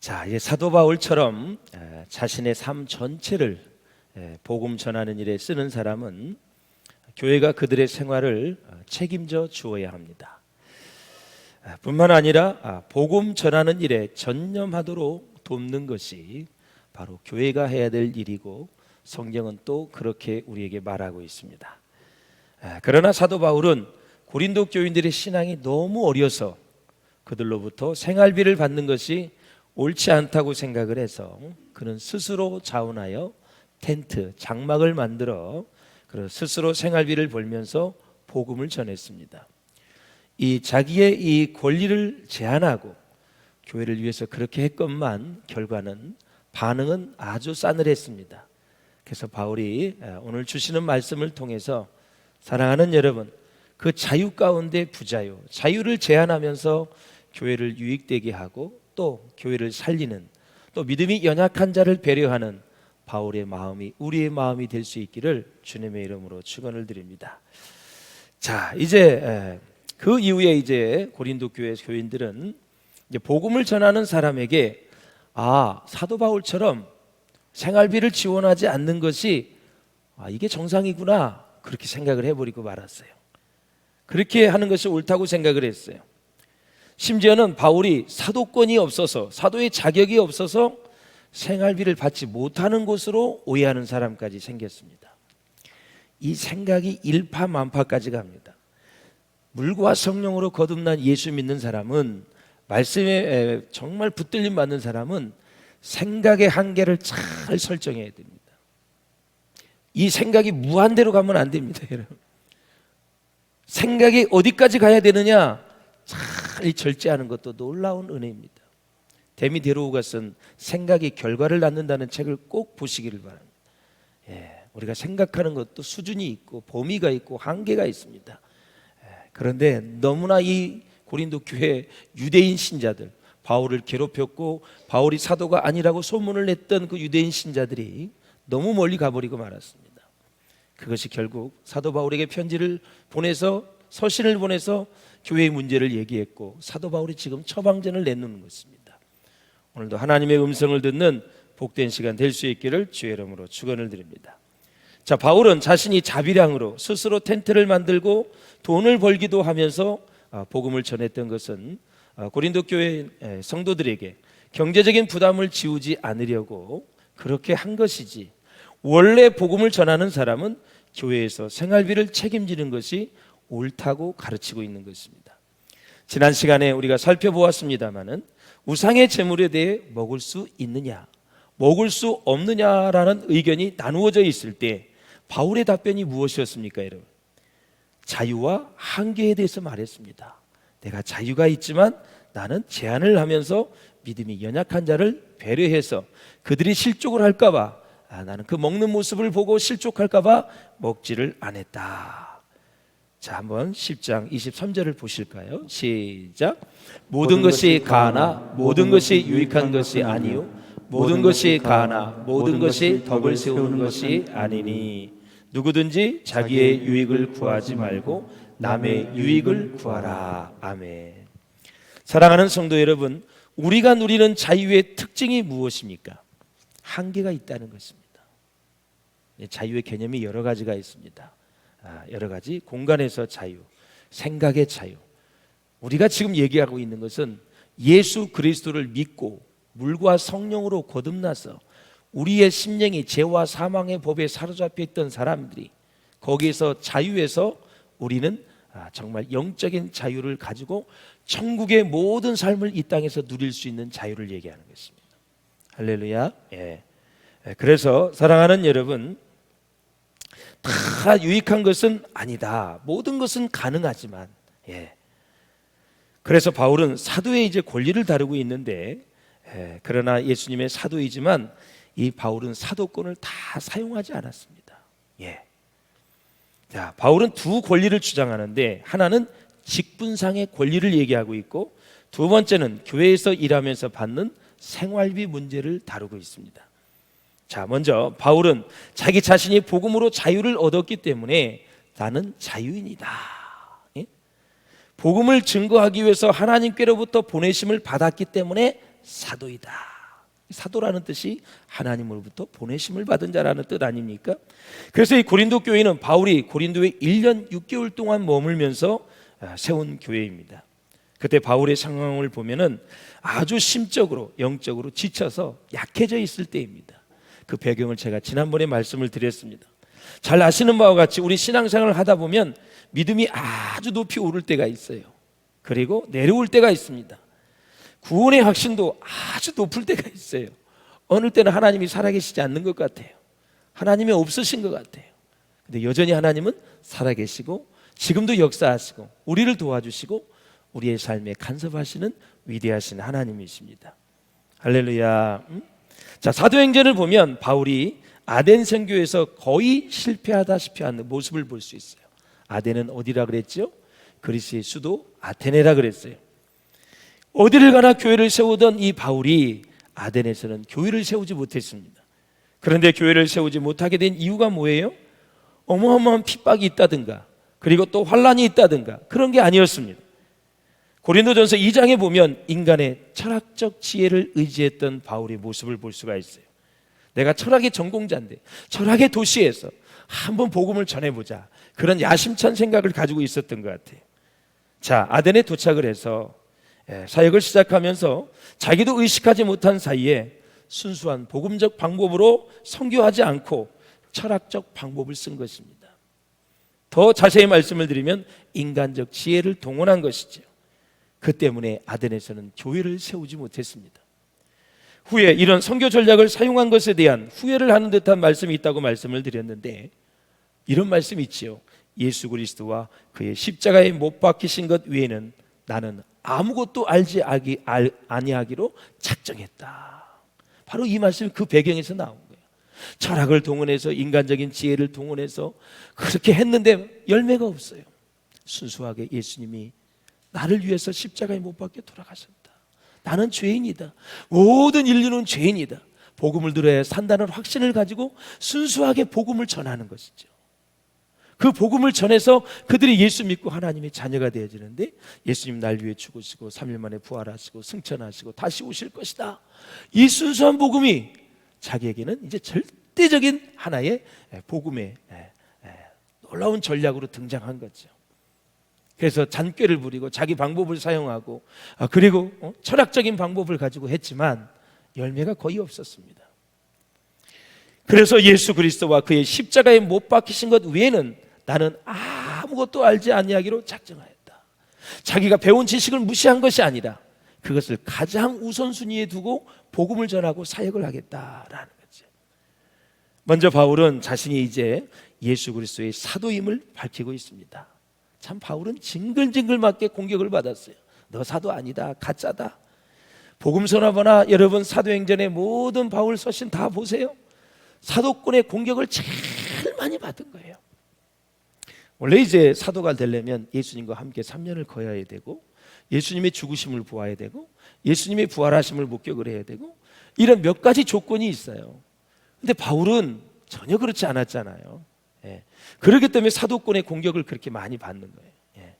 자, 이제 사도 바울처럼 자신의 삶 전체를 복음 전하는 일에 쓰는 사람은 교회가 그들의 생활을 책임져 주어야 합니다. 뿐만 아니라 복음 전하는 일에 전념하도록 돕는 것이 바로 교회가 해야 될 일이고, 성경은 또 그렇게 우리에게 말하고 있습니다. 그러나 사도 바울은 고린도 교인들의 신앙이 너무 어려서 그들로부터 생활비를 받는 것이 옳지 않다고 생각을 해서 그는 스스로 자원하여 텐트, 장막을 만들어 스스로 생활비를 벌면서 복음을 전했습니다. 이 자기의 이 권리를 제한하고 교회를 위해서 그렇게 했건만 반응은 아주 싸늘했습니다. 그래서 바울이 오늘 주시는 말씀을 통해서 사랑하는 여러분, 그 자유 가운데 부자유, 자유를 제한하면서 교회를 유익되게 하고 또 교회를 살리는, 또 믿음이 연약한 자를 배려하는 바울의 마음이 우리의 마음이 될 수 있기를 주님의 이름으로 축원을 드립니다. 자, 이제 그 이후에 이제 고린도 교회 교인들은 이제 복음을 전하는 사람에게 사도 바울처럼 생활비를 지원하지 않는 것이 이게 정상이구나, 그렇게 생각을 해버리고 말았어요. 그렇게 하는 것이 옳다고 생각을 했어요. 심지어는 바울이 사도권이 없어서, 사도의 자격이 없어서 생활비를 받지 못하는 것으로 오해하는 사람까지 생겼습니다. 이 생각이 일파만파까지 갑니다. 물과 성령으로 거듭난 예수 믿는 사람은, 말씀에 정말 붙들림 받는 사람은 생각의 한계를 잘 설정해야 됩니다. 이 생각이 무한대로 가면 안 됩니다, 여러분. 생각이 어디까지 가야 되느냐, 잘 절제하는 것도 놀라운 은혜입니다. 데미 데로우가 쓴 생각이 결과를 낳는다는 책을 꼭 보시기를 바랍니다. 우리가 생각하는 것도 수준이 있고 범위가 있고 한계가 있습니다. 그런데 너무나 이 고린도 교회 유대인 신자들, 바울을 괴롭혔고 바울이 사도가 아니라고 소문을 냈던 그 유대인 신자들이 너무 멀리 가버리고 말았습니다. 그것이 결국 사도 바울에게 편지를 보내서, 서신을 보내서 교회의 문제를 얘기했고, 사도 바울이 지금 처방전을 내놓는 것입니다. 오늘도 하나님의 음성을 듣는 복된 시간 될 수 있기를 주의 이름으로 축원을 드립니다. 자, 바울은 자신이 자비량으로 스스로 텐트를 만들고 돈을 벌기도 하면서 복음을 전했던 것은 고린도 교회 성도들에게 경제적인 부담을 지우지 않으려고 그렇게 한 것이지, 원래 복음을 전하는 사람은 교회에서 생활비를 책임지는 것이 옳다고 가르치고 있는 것입니다. 지난 시간에 우리가 살펴보았습니다마는 우상의 제물에 대해 먹을 수 있느냐, 먹을 수 없느냐라는 의견이 나누어져 있을 때 바울의 답변이 무엇이었습니까, 여러분? 자유와 한계에 대해서 말했습니다. 내가 자유가 있지만 나는 제한을 하면서 믿음이 연약한 자를 배려해서 그들이 실족을 할까봐, 나는 그 먹는 모습을 보고 실족할까봐 먹지를 않았다. 자, 한번 10장 23절을 보실까요? 시작. 모든 것이 가하나 모든 것이 유익한 것이 아니요 모든 것이 가하나 모든 것이 덕을 세우는 것이 아니니 누구든지 자기의 유익을 구하지 말고 남의 유익을 구하라. 아멘. 사랑하는 성도 여러분, 우리가 누리는 자유의 특징이 무엇입니까? 한계가 있다는 것입니다. 자유의 개념이 여러 가지가 있습니다. 여러 가지 공간에서 자유, 생각의 자유. 우리가 지금 얘기하고 있는 것은 예수 그리스도를 믿고 물과 성령으로 거듭나서 우리의 심령이 죄와 사망의 법에 사로잡혀 있던 사람들이 거기에서 자유에서 우리는 정말 영적인 자유를 가지고 천국의 모든 삶을 이 땅에서 누릴 수 있는 자유를 얘기하는 것입니다. 할렐루야. 그래서 사랑하는 여러분, 다 유익한 것은 아니다. 모든 것은 가능하지만, 그래서 바울은 사도의 이제 권리를 다루고 있는데, 그러나 예수님의 사도이지만 이 바울은 사도권을 다 사용하지 않았습니다. 자, 바울은 두 권리를 주장하는데, 하나는 직분상의 권리를 얘기하고 있고, 두 번째는 교회에서 일하면서 받는 생활비 문제를 다루고 있습니다. 자, 먼저 바울은 자기 자신이 복음으로 자유를 얻었기 때문에 나는 자유인이다. 복음을 증거하기 위해서 하나님께로부터 보내심을 받았기 때문에 사도이다. 사도라는 뜻이 하나님으로부터 보내심을 받은 자라는 뜻 아닙니까? 그래서 이 고린도 교회는 바울이 고린도에 1년 6개월 동안 머물면서 세운 교회입니다. 그때 바울의 상황을 보면은 아주 심적으로 영적으로 지쳐서 약해져 있을 때입니다. 그 배경을 제가 지난번에 말씀을 드렸습니다. 잘 아시는 바와 같이 우리 신앙생활을 하다 보면 믿음이 아주 높이 오를 때가 있어요. 그리고 내려올 때가 있습니다. 구원의 확신도 아주 높을 때가 있어요. 어느 때는 하나님이 살아계시지 않는 것 같아요. 하나님이 없으신 것 같아요. 근데 여전히 하나님은 살아계시고 지금도 역사하시고 우리를 도와주시고 우리의 삶에 간섭하시는 위대하신 하나님이십니다. 할렐루야. 자, 사도행전을 보면 바울이 아덴 선교에서 거의 실패하다시피 하는 모습을 볼 수 있어요. 아덴은 어디라 그랬죠? 그리스의 수도 아테네라 그랬어요. 어디를 가나 교회를 세우던 이 바울이 아덴에서는 교회를 세우지 못했습니다. 그런데 교회를 세우지 못하게 된 이유가 뭐예요? 어마어마한 핍박이 있다든가 그리고 또 환란이 있다든가 그런 게 아니었습니다. 고린도전서 2장에 보면 인간의 철학적 지혜를 의지했던 바울의 모습을 볼 수가 있어요. 내가 철학의 전공자인데 철학의 도시에서 한번 복음을 전해보자, 그런 야심찬 생각을 가지고 있었던 것 같아요. 자, 아덴에 도착을 해서 사역을 시작하면서 자기도 의식하지 못한 사이에 순수한 복음적 방법으로 선교하지 않고 철학적 방법을 쓴 것입니다. 더 자세히 말씀을 드리면 인간적 지혜를 동원한 것이죠. 그 때문에 아덴에서는 교회를 세우지 못했습니다. 후에 이런 선교 전략을 사용한 것에 대한 후회를 하는 듯한 말씀이 있다고 말씀을 드렸는데, 이런 말씀이 있지요. 예수 그리스도와 그의 십자가에 못 박히신 것 외에는 나는 아무것도 알지 아니하기로 작정했다. 바로 이 말씀이 그 배경에서 나온 거예요. 철학을 동원해서 인간적인 지혜를 동원해서 그렇게 했는데 열매가 없어요. 순수하게 예수님이 나를 위해서 십자가에 못 박혀 돌아가셨다. 나는 죄인이다. 모든 인류는 죄인이다. 복음을 들어야 산다는 확신을 가지고 순수하게 복음을 전하는 것이죠. 그 복음을 전해서 그들이 예수 믿고 하나님의 자녀가 되어지는데, 예수님 날 위해 죽으시고 3일 만에 부활하시고 승천하시고 다시 오실 것이다. 이 순수한 복음이 자기에게는 이제 절대적인 하나의 복음의 놀라운 전략으로 등장한 거죠. 그래서 잔꾀를 부리고 자기 방법을 사용하고 그리고 철학적인 방법을 가지고 했지만 열매가 거의 없었습니다. 그래서 예수 그리스도와 그의 십자가에 못 박히신 것 외에는 나는 아무것도 알지 아니하기로 작정하였다. 자기가 배운 지식을 무시한 것이 아니라 그것을 가장 우선순위에 두고 복음을 전하고 사역을 하겠다라는 거죠. 먼저 바울은 자신이 이제 예수 그리스도의 사도임을 밝히고 있습니다. 참 바울은 징글징글 맞게 공격을 받았어요. 너 사도 아니다, 가짜다. 복음 전하거나 여러분 사도행전의 모든 바울 서신 다 보세요. 사도권의 공격을 제일 많이 받은 거예요. 원래 이제 사도가 되려면 예수님과 함께 3년을 거해야 되고 예수님의 죽으심을 보아야 되고 예수님의 부활하심을 목격을 해야 되고 이런 몇 가지 조건이 있어요. 근데 바울은 전혀 그렇지 않았잖아요. 그렇기 때문에 사도권의 공격을 그렇게 많이 받는 거예요.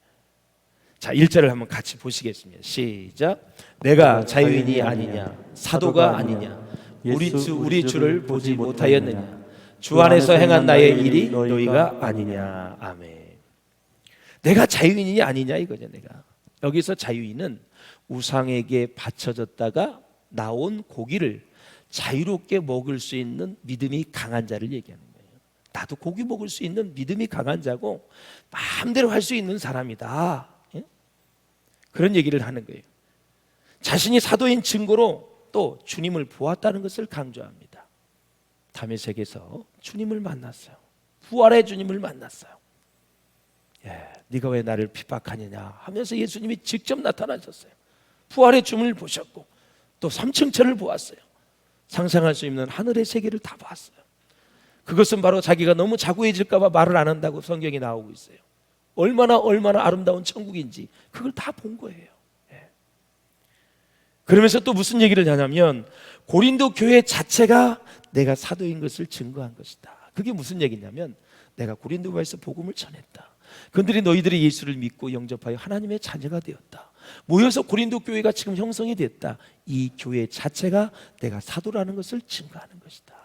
자, 1절을 한번 같이 보시겠습니다. 시작. 내가 자유인이 아니냐, 사도가 아니냐, 우리 주를 보지 못하였느냐, 주 안에서 행한 나의 일이 너희가 아니냐. 아멘. 내가 자유인이 아니냐 이거죠. 내가 여기서 자유인은 우상에게 바쳐졌다가 나온 고기를 자유롭게 먹을 수 있는 믿음이 강한 자를 얘기하는 거예요. 나도 고기 먹을 수 있는 믿음이 강한 자고 마음대로 할 수 있는 사람이다. 그런 얘기를 하는 거예요. 자신이 사도인 증거로 또 주님을 보았다는 것을 강조합니다. 다메섹에서 주님을 만났어요. 부활의 주님을 만났어요. 네가 왜 나를 핍박하느냐 하면서 예수님이 직접 나타나셨어요. 부활의 주님을 보셨고 또 삼층천을 보았어요. 상상할 수 없는 하늘의 세계를 다 봤어요. 그것은 바로 자기가 너무 자고해질까 봐 말을 안 한다고 성경에 나오고 있어요. 얼마나 아름다운 천국인지 그걸 다 본 거예요. 그러면서 또 무슨 얘기를 하냐면 고린도 교회 자체가 내가 사도인 것을 증거한 것이다. 그게 무슨 얘기냐면 내가 고린도에서 복음을 전했다. 그들이 너희들이 예수를 믿고 영접하여 하나님의 자녀가 되었다. 모여서 고린도 교회가 지금 형성이 됐다. 이 교회 자체가 내가 사도라는 것을 증거하는 것이다.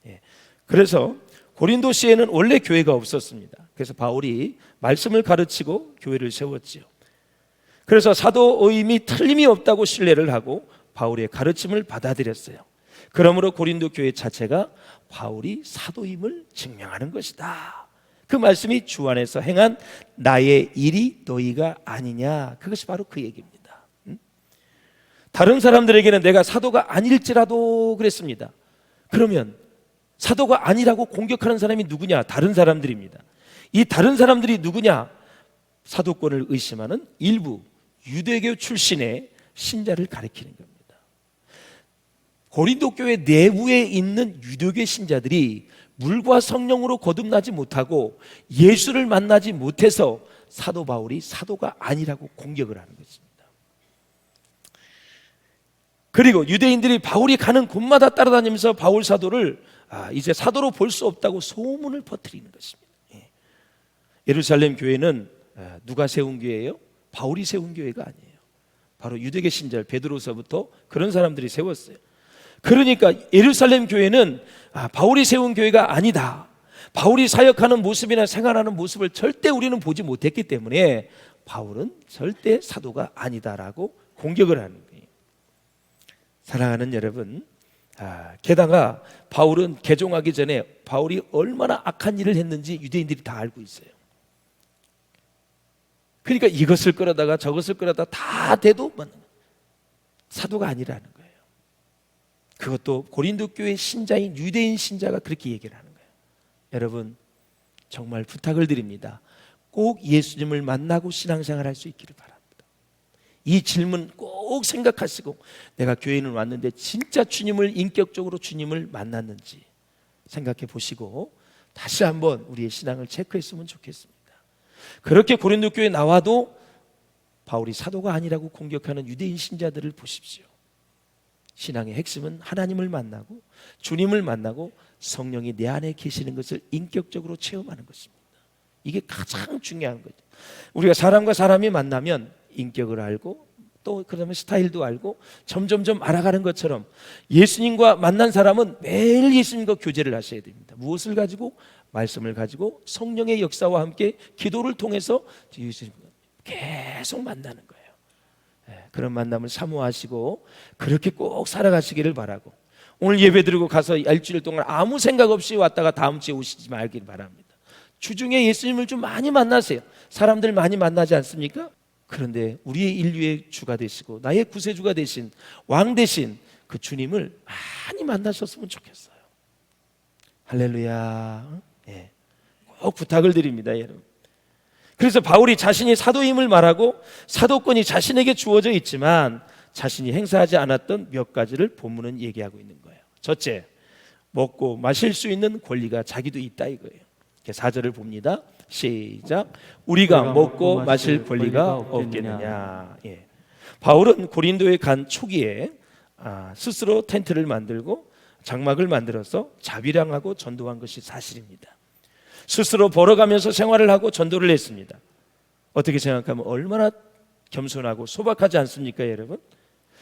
예. 그래서 고린도시에는 원래 교회가 없었습니다. 그래서 바울이 말씀을 가르치고 교회를 세웠지요. 그래서 사도의임이 틀림이 없다고 신뢰를 하고 바울의 가르침을 받아들였어요. 그러므로 고린도 교회 자체가 바울이 사도임을 증명하는 것이다. 그 말씀이 주 안에서 행한 나의 일이 너희가 아니냐, 그것이 바로 그 얘기입니다. 다른 사람들에게는 내가 사도가 아닐지라도 그랬습니다. 그러면 사도가 아니라고 공격하는 사람이 누구냐? 다른 사람들입니다. 이 다른 사람들이 누구냐? 사도권을 의심하는 일부 유대교 출신의 신자를 가리키는 겁니다. 고린도 교회 내부에 있는 유대교 신자들이 물과 성령으로 거듭나지 못하고 예수를 만나지 못해서 사도 바울이 사도가 아니라고 공격을 하는 것입니다. 그리고 유대인들이 바울이 가는 곳마다 따라다니면서 바울 사도를 이제 사도로 볼 수 없다고 소문을 퍼뜨리는 것입니다. 예루살렘 교회는 누가 세운 교회예요? 바울이 세운 교회가 아니에요. 바로 유대계 신자 베드로서부터 그런 사람들이 세웠어요. 그러니까 예루살렘 교회는 바울이 세운 교회가 아니다. 바울이 사역하는 모습이나 생활하는 모습을 절대 우리는 보지 못했기 때문에 바울은 절대 사도가 아니다라고 공격을 하는 거예요. 사랑하는 여러분, 게다가 바울은 개종하기 전에 바울이 얼마나 악한 일을 했는지 유대인들이 다 알고 있어요. 그러니까 이것을 끌어다가 저것을 끌어다가 다 돼도 사도가 아니라는 거예요. 그것도 고린도 교회 신자인 유대인 신자가 그렇게 얘기를 하는 거예요. 여러분, 정말 부탁을 드립니다. 꼭 예수님을 만나고 신앙생활 할 수 있기를 바랍니다. 이 질문 꼭 생각하시고, 내가 교회는 왔는데 진짜 주님을, 인격적으로 주님을 만났는지 생각해 보시고 다시 한번 우리의 신앙을 체크했으면 좋겠습니다. 그렇게 고린도 교회에 나와도 바울이 사도가 아니라고 공격하는 유대인 신자들을 보십시오. 신앙의 핵심은 하나님을 만나고 주님을 만나고 성령이 내 안에 계시는 것을 인격적으로 체험하는 것입니다. 이게 가장 중요한 거죠. 우리가 사람과 사람이 만나면 인격을 알고 또 그러면 스타일도 알고 점점점 알아가는 것처럼 예수님과 만난 사람은 매일 예수님과 교제를 하셔야 됩니다. 무엇을 가지고? 말씀을 가지고 성령의 역사와 함께 기도를 통해서 예수님과 계속 만나는 거예요. 그런 만남을 사모하시고 그렇게 꼭 살아가시기를 바라고, 오늘 예배 드리고 가서 일주일 동안 아무 생각 없이 왔다가 다음 주에 오시지 말길 바랍니다. 주중에 예수님을 좀 많이 만나세요. 사람들 많이 만나지 않습니까? 그런데 우리의 인류의 주가 되시고 나의 구세주가 되신 왕 되신 그 주님을 많이 만나셨으면 좋겠어요. 할렐루야. 꼭 부탁을 드립니다, 여러분. 그래서 바울이 자신이 사도임을 말하고 사도권이 자신에게 주어져 있지만 자신이 행사하지 않았던 몇 가지를 본문은 얘기하고 있는 거예요. 첫째, 먹고 마실 수 있는 권리가 자기도 있다 이거예요. 4절을 봅니다. 시작. 우리가 먹고 마실 권리가 없겠느냐. 바울은 고린도에 간 초기에 스스로 텐트를 만들고 장막을 만들어서 자비량하고 전도한 것이 사실입니다. 스스로 벌어가면서 생활을 하고 전도를 했습니다. 어떻게 생각하면 얼마나 겸손하고 소박하지 않습니까, 여러분?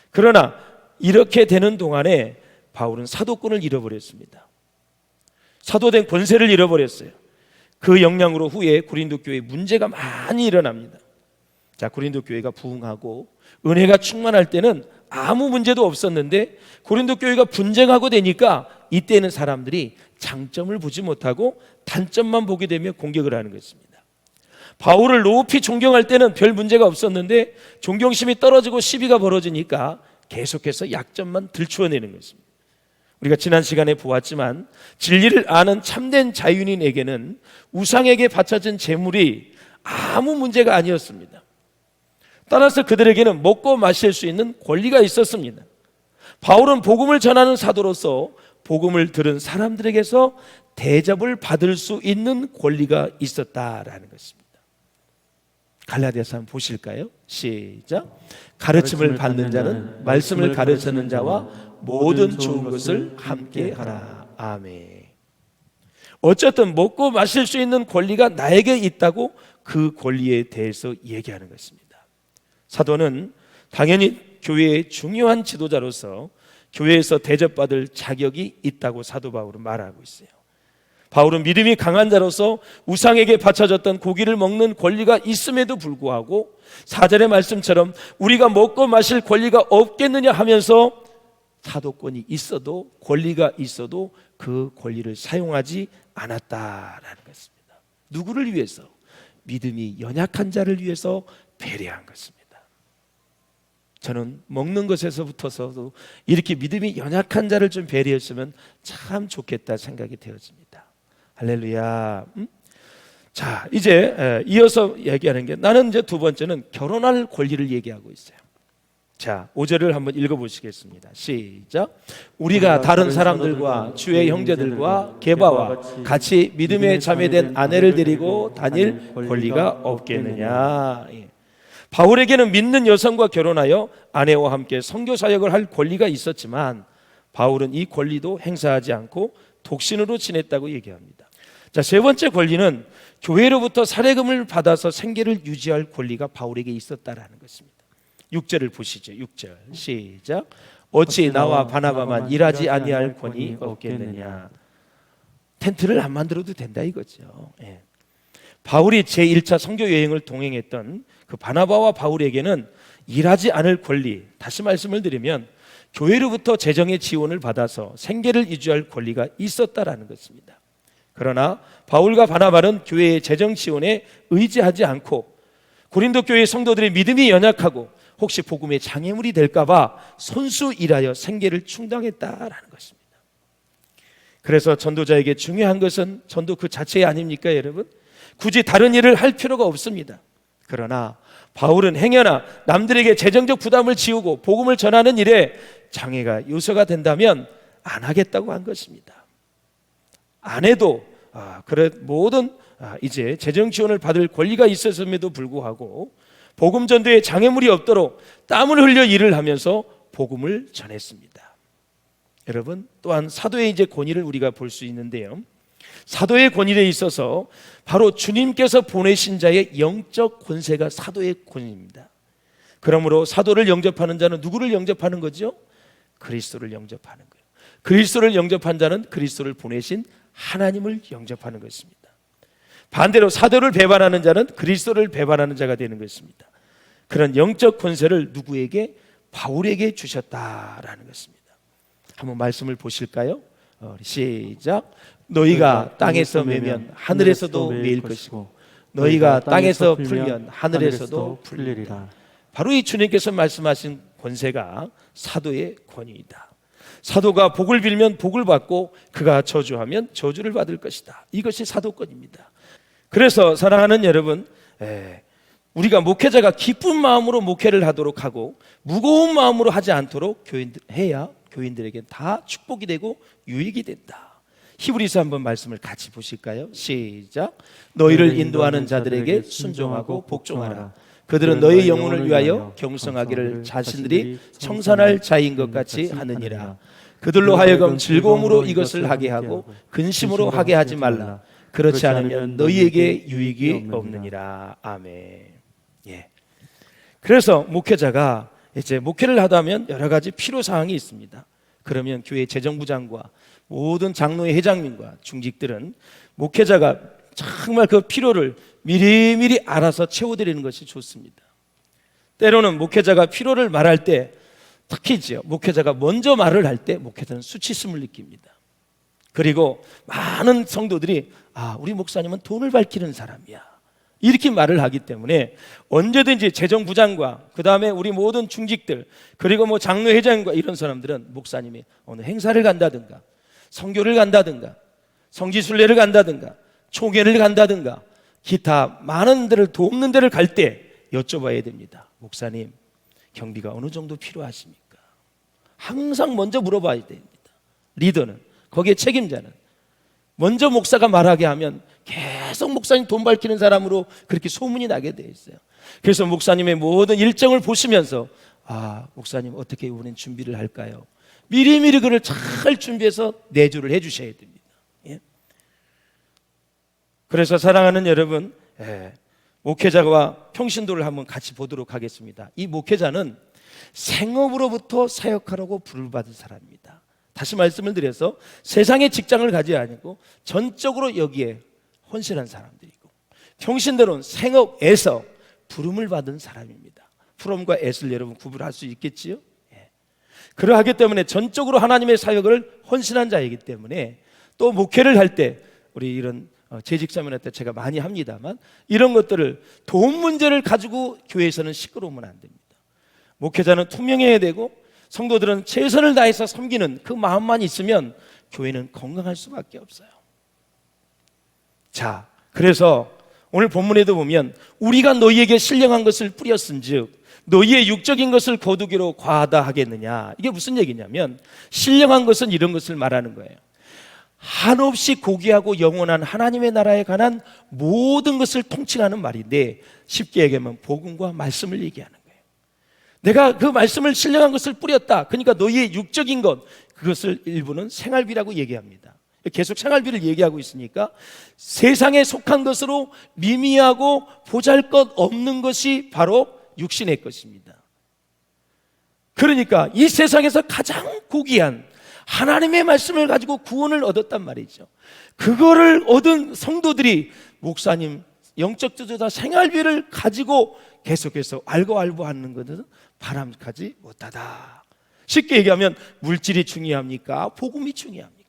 그러나 이렇게 되는 동안에 바울은 사도권을 잃어버렸습니다. 사도된 권세를 잃어버렸어요. 그 영향으로 후에 고린도 교회에 문제가 많이 일어납니다. 자, 고린도 교회가 부흥하고 은혜가 충만할 때는 아무 문제도 없었는데 고린도 교회가 분쟁하고 되니까 이때는 사람들이 장점을 보지 못하고 단점만 보게 되며 공격을 하는 것입니다. 바울을 높이 존경할 때는 별 문제가 없었는데 존경심이 떨어지고 시비가 벌어지니까 계속해서 약점만 들추어내는 것입니다. 우리가 지난 시간에 보았지만 진리를 아는 참된 자유인에게는 우상에게 바쳐진 재물이 아무 문제가 아니었습니다. 따라서 그들에게는 먹고 마실 수 있는 권리가 있었습니다. 바울은 복음을 전하는 사도로서 복음을 들은 사람들에게서 대접을 받을 수 있는 권리가 있었다라는 것입니다. 갈라디아서 한번 보실까요? 시작. 가르침을 받는 자는 말씀을 가르치는 자와 모든 좋은 것을 함께 하라. 아멘. 어쨌든 먹고 마실 수 있는 권리가 나에게 있다고 그 권리에 대해서 얘기하는 것입니다. 사도는 당연히 교회의 중요한 지도자로서 교회에서 대접받을 자격이 있다고 사도 바울은 말하고 있어요. 바울은 믿음이 강한 자로서 우상에게 바쳐졌던 고기를 먹는 권리가 있음에도 불구하고 4절의 말씀처럼 우리가 먹고 마실 권리가 없겠느냐 하면서 사도권이 있어도, 권리가 있어도 그 권리를 사용하지 않았다라는 것입니다. 누구를 위해서? 믿음이 연약한 자를 위해서 배려한 것입니다. 저는 먹는 것에서부터서도 이렇게 믿음이 연약한 자를 좀 배려했으면 참 좋겠다 생각이 되어집니다. 할렐루야. 자, 이제 이어서 얘기하는 게, 나는 이제 두 번째는 결혼할 권리를 얘기하고 있어요. 자, 5절을 한번 읽어보시겠습니다. 시작. 우리가 다른 사람들과 주의 형제들과 게바와 같이 믿음에 참여된 아내를 데리고 다닐 권리가 없겠느냐. 바울에게는 믿는 여성과 결혼하여 아내와 함께 선교 사역을 할 권리가 있었지만 바울은 이 권리도 행사하지 않고 독신으로 지냈다고 얘기합니다. 자, 세 번째 권리는 교회로부터 사례금을 받아서 생계를 유지할 권리가 바울에게 있었다라는 것입니다. 6절을 보시죠. 6절 시작. 어찌 나와 바나바만 일하지 아니할 권이 없겠느냐. 텐트를 안 만들어도 된다 이거죠. 예. 바울이 제1차 선교 여행을 동행했던 그 바나바와 바울에게는 일하지 않을 권리, 다시 말씀을 드리면 교회로부터 재정의 지원을 받아서 생계를 유지할 권리가 있었다라는 것입니다. 그러나 바울과 바나바는 교회의 재정 지원에 의지하지 않고 고린도 교회의 성도들의 믿음이 연약하고 혹시 복음의 장애물이 될까봐 손수 일하여 생계를 충당했다라는 것입니다. 그래서 전도자에게 중요한 것은 전도 그 자체 아닙니까, 여러분? 굳이 다른 일을 할 필요가 없습니다. 그러나 바울은 행여나 남들에게 재정적 부담을 지우고 복음을 전하는 일에 장애가 요소가 된다면 안 하겠다고 한 것입니다. 안 해도 모든 이제 재정 지원을 받을 권리가 있었음에도 불구하고 복음 전도에 장애물이 없도록 땀을 흘려 일을 하면서 복음을 전했습니다. 여러분, 또한 사도의 이제 권위를 우리가 볼 수 있는데요. 사도의 권위에 있어서 바로 주님께서 보내신 자의 영적 권세가 사도의 권위입니다. 그러므로 사도를 영접하는 자는 누구를 영접하는 거죠? 그리스도를 영접하는 거예요. 그리스도를 영접한 자는 그리스도를 보내신 하나님을 영접하는 것입니다. 반대로 사도를 배반하는 자는 그리스도를 배반하는 자가 되는 것입니다. 그런 영적 권세를 누구에게? 바울에게 주셨다라는 것입니다. 한번 말씀을 보실까요? 시작. 너희가 땅에서 매면 하늘에서도 매일 것이고 너희가 땅에서 풀면 하늘에서도 풀리리라. 바로 이 주님께서 말씀하신 권세가 사도의 권위이다. 사도가 복을 빌면 복을 받고 그가 저주하면 저주를 받을 것이다. 이것이 사도권입니다. 그래서 사랑하는 여러분, 우리가 목회자가 기쁜 마음으로 목회를 하도록 하고 무거운 마음으로 하지 않도록 해야 교인들에게 다 축복이 되고 유익이 된다. 히브리서 한번 말씀을 같이 보실까요? 시작. 너희를 인도하는 자들에게 순종하고 복종하라. 그들은 너희 영혼을 위하여 경성하기를 자신들이 청산할 자인 것 같이 하느니라. 그들로 하여금 즐거움으로 이것을 하게 하고 근심으로 하게 하지 말라. 그렇지 않으면 너희에게 유익이 없느니라. 아멘. 예. 그래서 목회자가 이제 목회를 하다면 여러 가지 필요 사항이 있습니다. 그러면 교회 재정부장과 모든 장로회 회장님과 중직들은 목회자가 정말 그 필요를 미리미리 알아서 채워드리는 것이 좋습니다. 때로는 목회자가 필요를 말할 때, 특히죠, 목회자가 먼저 말을 할 때 목회자는 수치심을 느낍니다. 그리고 많은 성도들이 우리 목사님은 돈을 밝히는 사람이야, 이렇게 말을 하기 때문에 언제든지 재정부장과 그 다음에 우리 모든 중직들, 그리고 뭐 장로회장과 이런 사람들은 목사님이 어느 행사를 간다든가 선교를 간다든가 성지순례를 간다든가 총회를 간다든가 기타 많은 데를 돕는 데를 갈 때 여쭤봐야 됩니다. 목사님, 경비가 어느 정도 필요하십니까? 항상 먼저 물어봐야 됩니다. 리더는, 거기에 책임자는 먼저 목사가 말하게 하면 계속 목사님 돈 밝히는 사람으로 그렇게 소문이 나게 돼 있어요. 그래서 목사님의 모든 일정을 보시면서 목사님 어떻게 이번엔 준비를 할까요? 미리미리 그걸 잘 준비해서 내주를 해주셔야 됩니다. 예? 그래서 사랑하는 여러분, 목회자와 평신도를 한번 같이 보도록 하겠습니다. 이 목회자는 생업으로부터 사역하라고 부를 받은 사람입니다. 다시 말씀을 드려서 세상의 직장을 가지 않고 전적으로 여기에 헌신한 사람들이고, 평신도는 생업에서 부름을 받은 사람입니다. 프롬과 앳을 여러분 구분할 수 있겠지요? 그러하기 때문에 전적으로 하나님의 사역을 헌신한 자이기 때문에, 또 목회를 할 때 우리 이런 재직사면회 때 제가 많이 합니다만, 이런 것들을 돈 문제를 가지고 교회에서는 시끄러우면 안 됩니다. 목회자는 투명해야 되고 성도들은 최선을 다해서 섬기는 그 마음만 있으면 교회는 건강할 수밖에 없어요. 자, 그래서 오늘 본문에도 보면 우리가 너희에게 신령한 것을 뿌렸은즉 너희의 육적인 것을 거두기로 과하다 하겠느냐. 이게 무슨 얘기냐면, 신령한 것은 이런 것을 말하는 거예요. 한없이 고귀하고 영원한 하나님의 나라에 관한 모든 것을 통칭하는 말인데, 쉽게 얘기하면 복음과 말씀을 얘기하는 거예요. 내가 그 말씀을 신령한 것을 뿌렸다. 그러니까 너희의 육적인 것, 그것을 일부는 생활비라고 얘기합니다. 계속 생활비를 얘기하고 있으니까 세상에 속한 것으로 미미하고 보잘것없는 것이 바로 육신의 것입니다. 그러니까 이 세상에서 가장 고귀한 하나님의 말씀을 가지고 구원을 얻었단 말이죠. 그거를 얻은 성도들이 목사님 영적 지도자 생활비를 가지고 계속해서 알고하는 것은 바람직하지 못하다. 쉽게 얘기하면 물질이 중요합니까? 복음이 중요합니까?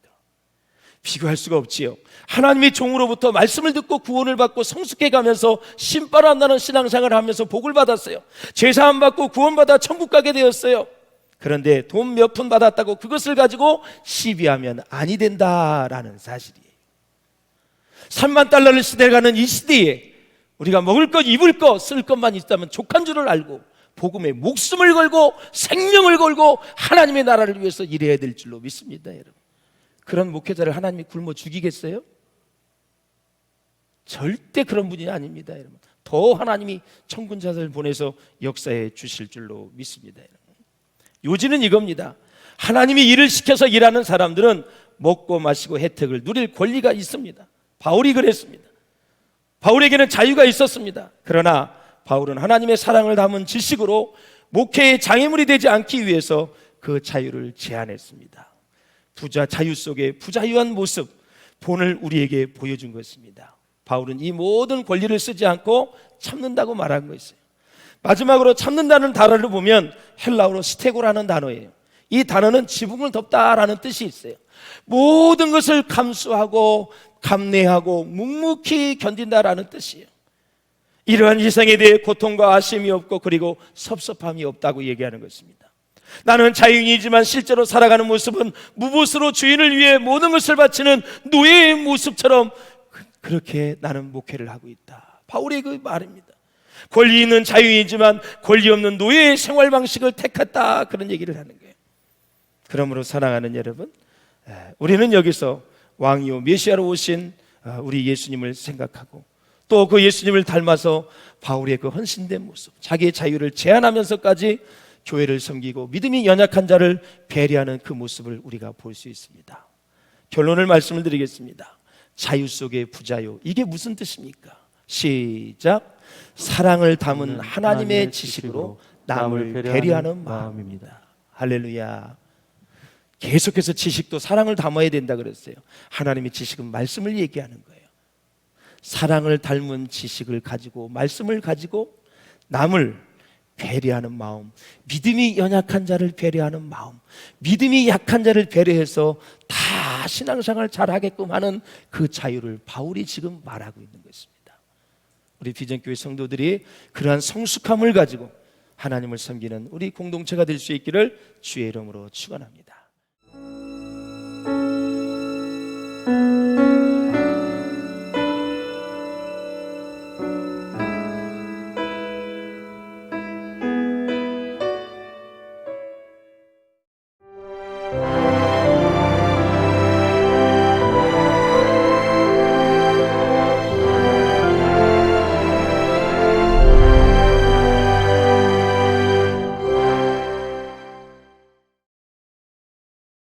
비교할 수가 없지요. 하나님의 종으로부터 말씀을 듣고 구원을 받고 성숙해 가면서 신바람나는 신앙생활을 하면서 복을 받았어요. 죄사함 받고 구원받아 천국 가게 되었어요. 그런데 돈 몇 푼 받았다고 그것을 가지고 시비하면 아니 된다라는 사실이에요. 3만 달러를 시대가는 이 시대에 우리가 먹을 것, 입을 것, 쓸 것만 있다면 족한 줄을 알고 복음에 목숨을 걸고 생명을 걸고 하나님의 나라를 위해서 일해야 될 줄로 믿습니다, 여러분. 그런 목회자를 하나님이 굶어 죽이겠어요? 절대 그런 분이 아닙니다, 여러분. 더 하나님이 천군자들을 보내서 역사해 주실 줄로 믿습니다, 여러분. 요지는 이겁니다. 하나님이 일을 시켜서 일하는 사람들은 먹고 마시고 혜택을 누릴 권리가 있습니다. 바울이 그랬습니다. 바울에게는 자유가 있었습니다. 그러나 바울은 하나님의 사랑을 담은 지식으로 목회의 장애물이 되지 않기 위해서 그 자유를 제한했습니다. 부자 자유 속에 부자유한 모습, 본을 우리에게 보여준 것입니다. 바울은 이 모든 권리를 쓰지 않고 참는다고 말한 것이에요. 마지막으로 참는다는 단어를 보면 헬라어로 스테고라는 단어예요. 이 단어는 지붕을 덮다라는 뜻이 있어요. 모든 것을 감수하고 감내하고 묵묵히 견딘다라는 뜻이에요. 이러한 희생에 대해 고통과 아쉬움이 없고 그리고 섭섭함이 없다고 얘기하는 것입니다. 나는 자유인이지만 실제로 살아가는 모습은 무보수로 주인을 위해 모든 것을 바치는 노예의 모습처럼 그렇게 나는 목회를 하고 있다. 바울의 그 말입니다. 권리 있는 자유인이지만 권리 없는 노예의 생활 방식을 택했다, 그런 얘기를 하는 거예요. 그러므로 사랑하는 여러분, 우리는 여기서 왕이요 메시아로 오신 우리 예수님을 생각하고 또 그 예수님을 닮아서 바울의 그 헌신된 모습, 자기의 자유를 제한하면서까지 교회를 섬기고 믿음이 연약한 자를 배려하는 그 모습을 우리가 볼 수 있습니다. 결론을 말씀을 드리겠습니다. 자유 속의 부자유, 이게 무슨 뜻입니까? 시작. 사랑을 담은 하나님의 지식으로 남을 배려하는 마음입니다. 할렐루야. 계속해서 지식도 사랑을 담아야 된다 그랬어요. 하나님의 지식은 말씀을 얘기하는 거예요. 사랑을 닮은 지식을 가지고 말씀을 가지고 남을 배려하는 마음, 믿음이 연약한 자를 배려하는 마음, 믿음이 약한 자를 배려해서 다 신앙생활 잘하게끔 하는 그 자유를 바울이 지금 말하고 있는 것입니다. 우리 비전교회 성도들이 그러한 성숙함을 가지고 하나님을 섬기는 우리 공동체가 될 수 있기를 주의 이름으로 축원합니다.